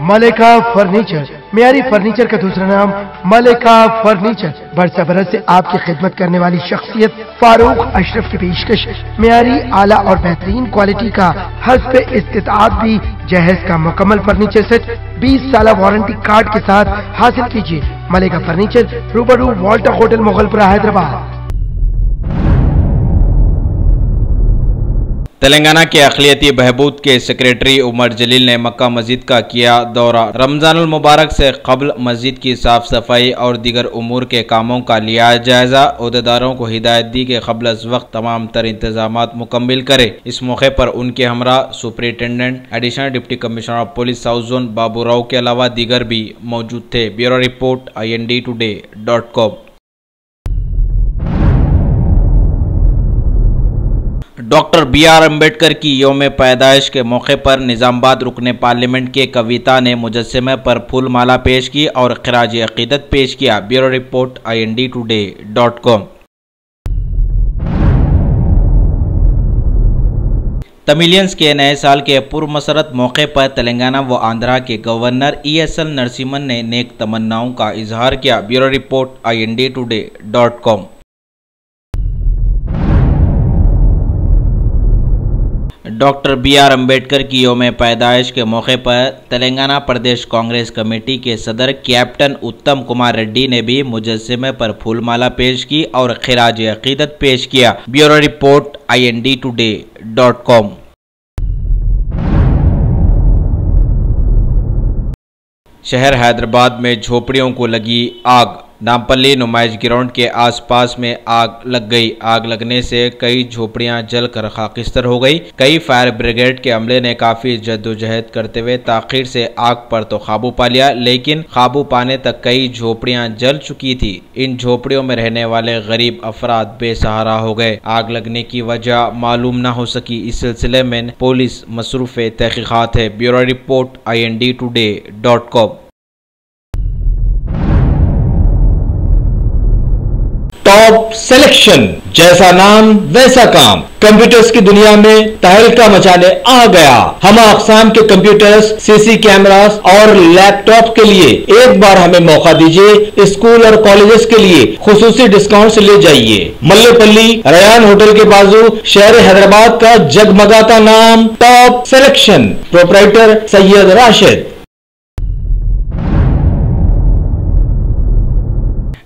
मलिका furniture, मियारी furniture का दूसरा नाम मलिका फर्नीचर। बरसा बरस से आपकी खिदमत करने वाली शख्सियत फारूक अशरफ की पेशकश मियारी, आला और बेहतरीन क्वालिटी का हस्ब इस्तिताअत भी जहेज का मुकम्मल फर्नीचर सेट 20 साल वारंटी कार्ड के साथ हासिल कीजिए। मलिका फर्नीचर, रूबरू वॉल्टर होटल, मुगलपुरा, हैदराबाद। तेलंगाना के अक़लियती बहबूद के सेक्रेटरी उमर जलील ने मक्का मस्जिद का किया दौरा। रमजानुल मुबारक से कबल मस्जिद की साफ सफाई और दीगर उमूर के कामों का लिया जायजा। ओहदेदारों को हिदायत दी कि कबल अज़ वक्त तमाम तर इंतजामात मुकम्मिल करे। इस मौके पर उनके हमरा superintendent, additional deputy commissioner of police south zone Babu Rao के अलावा दीगर भी मौजूद थे। Bureau report INDtoday.com। Doctor BR Ambedkar की यौम पैदाइश के मौके पर निज़ामाबाद रुकने पार्लियामेंट के कविता ने मुजस्समे पर फूल माला पेश की और खिराज अकीदत पेश किया। Bureau report INDtoday.com। तमिलियंस के नए साल के पूर्व मसरत मौके पर तेलंगाना व आंध्रा के गवर्नर ESL नरसिम्हन ने नेक तमन्नाओं का इजहार किया। Bureau report INDtoday.com। Doctor BR Ambedkar की यौम पैदाइश के मौके पर तेलंगाना प्रदेश कांग्रेस कमेटी के सदर कैप्टन उत्तम कुमार रेड्डी ने भी मुजस्समे पर फूलमाला पेश की और खिराज अकीदत पेश किया। Bureau report INDtoday.com। शहर हैदराबाद में झोपड़ियों को लगी आग। नामपल्ली नुमाइश ग्राउंड के आसपास में आग लग गई। आग लगने से कई झोपड़ियां जलकर खाकिस्तर हो गई। कई फायर ब्रिगेड के अमले ने काफी जद्दोजहद करते हुए ताखीर से आग पर तो काबू पा लिया, लेकिन काबू पाने तक कई झोपड़ियां जल चुकी थी। इन झोपड़ियों में रहने वाले गरीब अफराद बेसहारा हो गए। आग लगने की वजह मालूम न हो सकी। इस सिलसिले में पुलिस मसरूफ तहकीकात है। Bureau report INDtoday.com। Top selection, जैसा नाम वैसा काम, कंप्यूटर्स की दुनिया में तहलका मचाने आ गया। हम अक़साम के कंप्यूटर्स, CC कैमरास और लैपटॉप के लिए एक बार हमें मौका दीजिए। स्कूल और कॉलेजेस के लिए खुसूसी डिस्काउंट ले जाइए। मल्लेपल्ली रयान होटल के बाजू शहर हैदराबाद का जगमगाता नाम top selection, proprietor Syed Rashid.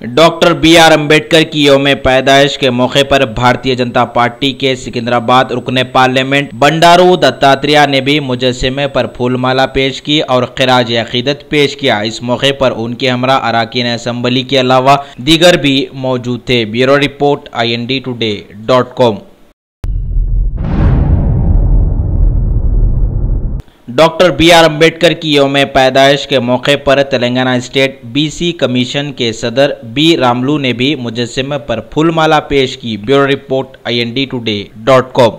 Doctor BR Ambedkar की यौम पैदाइश के मौके पर भारतीय जनता पार्टी के सिकंदराबाद रुकने पार्लियामेंट बंडारू दत्तात्रेय ने भी मुजस्समे पर फूलमाला पेश की और खिराज अकीदत पेश किया। इस मौके पर उनके हमरा अराकीन असम्बली के अलावा दीगर भी मौजूद थे। Bureau report INDtoday.com। Doctor BR Ambedkar की यौम पैदाइश के मौके पर तेलंगाना स्टेट BC कमीशन के सदर B रामलू ने भी मुजस्समे पर फूलमाला पेश की। Bureau report INDtoday.com।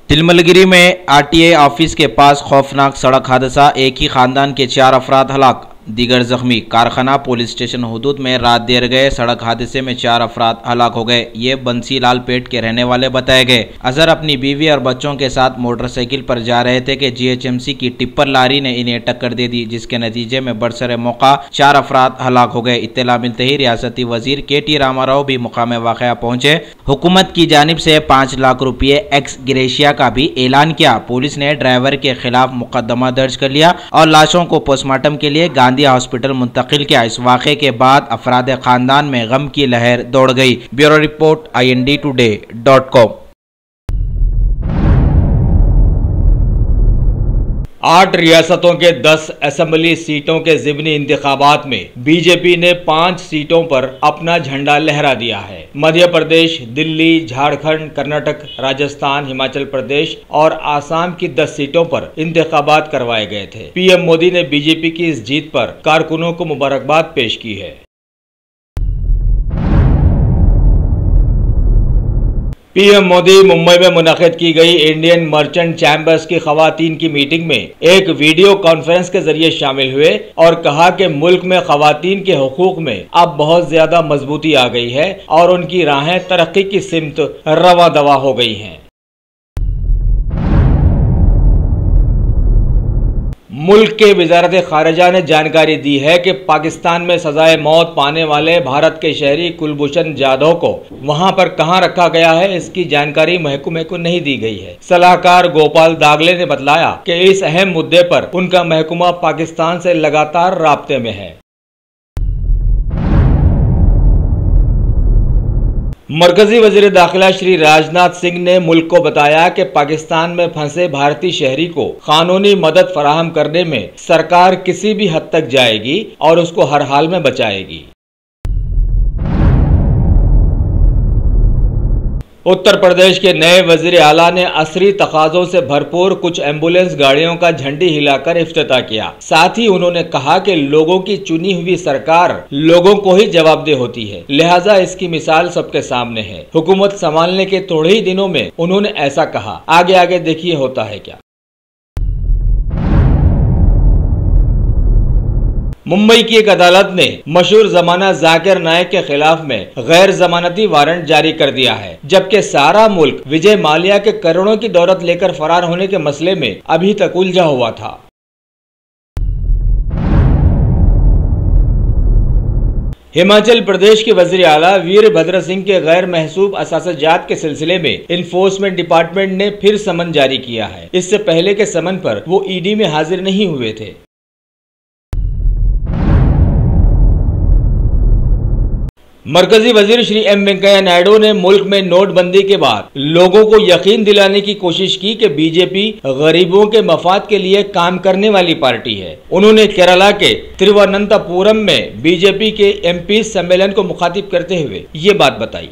तिलमलगिरी में RTA ऑफिस के पास खौफनाक सड़क हादसा, एक ही खानदान के 4 अफराद हलाक, दीगर जख्मी। कारखाना पुलिस स्टेशन हुदूद में रात देर गए सड़क हादसे में 4 अफराद हलाक हो गए। ये बंसी लाल पेट के रहने वाले बताए गए। अजहर अपनी बीवी और बच्चों के साथ मोटरसाइकिल पर जा रहे थे कि GHMC की टिप्पर लारी ने इन्हें टक्कर दे दी, जिसके नतीजे में बरसरे मौका 4 अफराद हलाक हो गए। इत्तला मिलते ही रियासती वजीर KT रामाराव भी मुकाम वाक़या पहुंचे। हुकूमत की जानिब से 5 लाख रुपये एक्स ग्रेशिया का भी ऐलान किया। पुलिस ने ड्राइवर के खिलाफ मुकदमा दर्ज कर लिया और लाशों को पोस्टमार्टम के लिए गांधी हॉस्पिटल मुंतकिल किया। इस वाक़े के बाद अफराद खानदान में गम की लहर दौड़ गई। Bureau report INDtoday.com। 8 रियासतों के 10 असेंबली सीटों के ज़िमनी इंतखाबात में बीजेपी ने 5 सीटों पर अपना झंडा लहरा दिया है। मध्य प्रदेश, दिल्ली, झारखंड, कर्नाटक, राजस्थान, हिमाचल प्रदेश और आसाम की 10 सीटों पर इंतखाबात करवाए गए थे। PM मोदी ने बीजेपी की इस जीत पर कारकुनों को मुबारकबाद पेश की है। PM मोदी मुंबई में मुनक़िद की गई इंडियन मर्चेंट चैम्बर्स की ख़वातीन की मीटिंग में एक वीडियो कॉन्फ्रेंस के जरिए शामिल हुए और कहा कि मुल्क में ख़वातीन के हुकूक में अब बहुत ज्यादा मजबूती आ गई है और उनकी राहें तरक्की की सिमत रवा दवा हो गई हैं। मुल्क के वजारत खारिजा ने जानकारी दी है कि पाकिस्तान में सजाए मौत पाने वाले भारत के शहरी कुलभूषण जाधव को वहां पर कहां रखा गया है, इसकी जानकारी महकमे को नहीं दी गई है। सलाहकार गोपाल दागले ने बतलाया कि इस अहम मुद्दे पर उनका महकमा पाकिस्तान से लगातार राब्ते में है। मरकजी वजीर दाखिला श्री राजनाथ सिंह ने मुल्क को बताया कि पाकिस्तान में फंसे भारतीय शहरी को कानूनी मदद फराहम करने में सरकार किसी भी हद तक जाएगी और उसको हर हाल में बचाएगी। उत्तर प्रदेश के नए वजीर आला ने असरी तकाजों से भरपूर कुछ एम्बुलेंस गाड़ियों का झंडी हिलाकर इफ्तिताह किया। साथ ही उन्होंने कहा कि लोगों की चुनी हुई सरकार लोगों को ही जवाबदेह होती है, लिहाजा इसकी मिसाल सबके सामने है। हुकूमत संभालने के थोड़े ही दिनों में उन्होंने ऐसा कहा। आगे आगे देखिए होता है क्या। मुंबई की एक अदालत ने मशहूर जमाना जाकिर नायक के खिलाफ में गैर जमानती वारंट जारी कर दिया है, जबकि सारा मुल्क विजय माल्या के करोड़ों की दौलत लेकर फरार होने के मसले में अभी तक उलझा हुआ था। हिमाचल प्रदेश के वजीर आला वीरभद्र सिंह के गैर महसूब असासजात के सिलसिले में इन्फोर्समेंट डिपार्टमेंट ने फिर समन जारी किया है। इससे पहले के समन पर वो ईडी में हाजिर नहीं हुए थे। मरकजी वजीर श्री एम वेंकैया नायडू ने मुल्क में नोटबंदी के बाद लोगों को यकीन दिलाने की कोशिश की कि बीजेपी गरीबों के मफाद के लिए काम करने वाली पार्टी है। उन्होंने केरला के तिरुवनंतपुरम में बीजेपी के एमपी सम्मेलन को मुखातिब करते हुए ये बात बताई।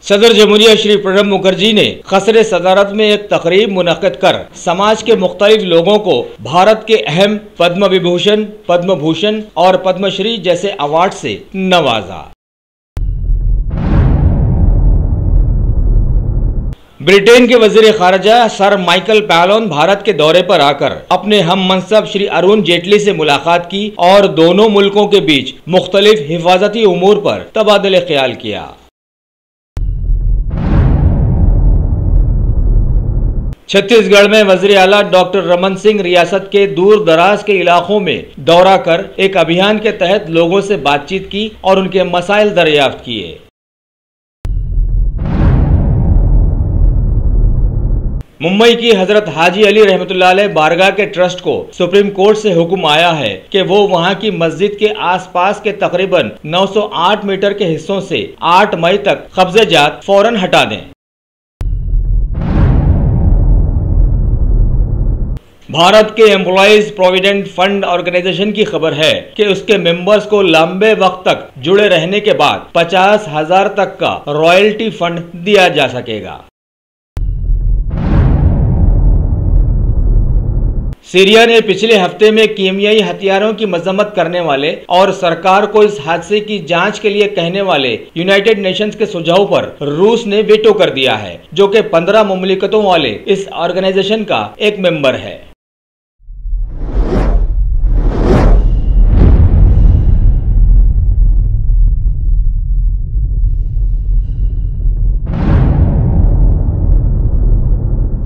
सदर जमहूरिया श्री प्रणब मुखर्जी ने खसरे सदारत में एक तकरीब मुनक्किद कर समाज के मुख्तलिफ लोगों को भारत के अहम पद्म विभूषण, पद्म भूषण और पद्मश्री जैसे अवार्ड से नवाजा। ब्रिटेन के वजीर खारजा सर माइकल पैलोन भारत के दौरे पर आकर अपने हम मनसब श्री अरुण जेटली से मुलाकात की और दोनों मुल्कों के बीच मुख्तलिफ हिफाजती उमूर पर तबादले ख्याल किया। छत्तीसगढ़ में वजीर आला डॉक्टर रमन सिंह रियासत के दूर दराज के इलाकों में दौरा कर एक अभियान के तहत लोगों से बातचीत की और उनके मसाइल दरियाफ्त किए। मुंबई की हजरत हाजी अली रहमतुल्लाह अलैह बारगाह के ट्रस्ट को सुप्रीम कोर्ट से हुक्म आया है कि वो वहां की मस्जिद के आसपास के तकरीबन 908 मीटर के हिस्सों से 8 मई तक कब्जेजात फौरन हटा दें। भारत के एम्प्लॉइज प्रोविडेंट फंड ऑर्गेनाइजेशन की खबर है कि उसके मेंबर्स को लंबे वक्त तक जुड़े रहने के बाद 50,000 तक का रॉयल्टी फंड दिया जा सकेगा। सीरिया ने पिछले हफ्ते में कीमियाई हथियारों की मजम्मत करने वाले और सरकार को इस हादसे की जांच के लिए कहने वाले यूनाइटेड नेशंस के सुझाव पर रूस ने वेटो कर दिया है, जो कि 15 मुमलिकतों वाले इस ऑर्गेनाइजेशन का एक मेंबर है।